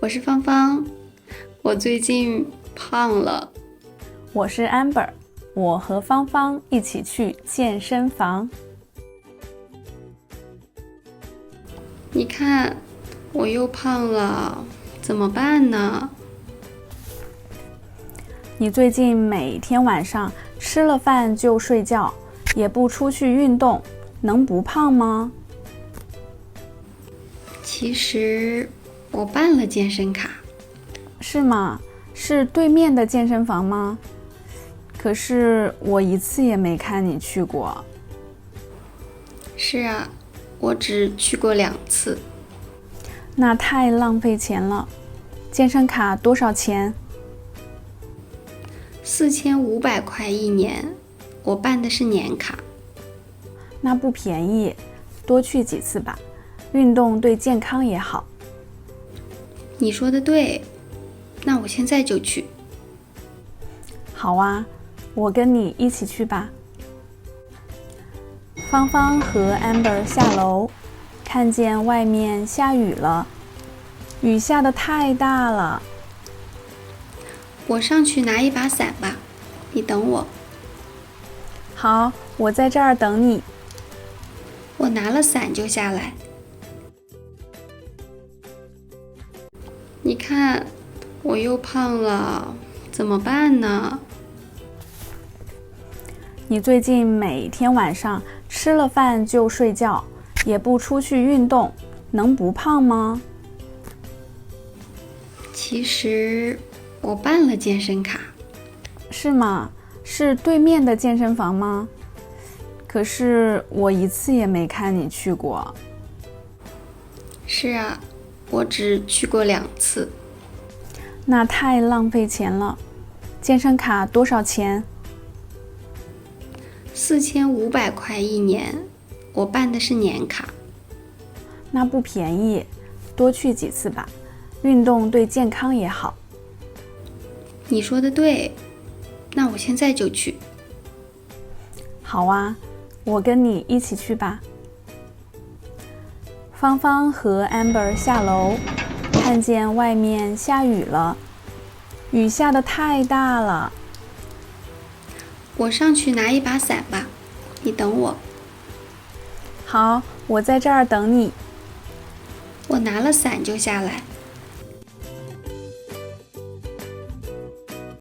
我是芳芳，我最近胖了。我是 Amber， 我和芳芳一起去健身房。你看，我又胖了，怎么办呢？你最近每天晚上吃了饭就睡觉，也不出去运动，能不胖吗？其实我办了健身卡。是吗？是对面的健身房吗？可是我一次也没看你去过。是啊，我只去过2次。那太浪费钱了。健身卡多少钱？4500块1年，我办的是年卡。那不便宜，多去几次吧，运动对健康也好。你说的对，那我现在就去。好啊，我跟你一起去吧。芳芳和 Amber 下楼，看见外面下雨了，雨下得太大了。我上去拿一把伞吧，你等我。好，我在这儿等你。我拿了伞就下来。你看，我又胖了，怎么办呢？你最近每天晚上吃了饭就睡觉，也不出去运动，能不胖吗？其实我办了健身卡。是吗？是对面的健身房吗？可是我一次也没看你去过。是啊，我只去过2次。那太浪费钱了。健身卡多少钱？4500块1年，我办的是年卡。那不便宜，多去几次吧，运动对健康也好。你说的对，那我现在就去。好啊，我跟你一起去吧。芳芳和 Amber 下楼，看见外面下雨了，雨下得太大了。我上去拿一把伞吧，你等我。好，我在这儿等你。我拿了伞就下来。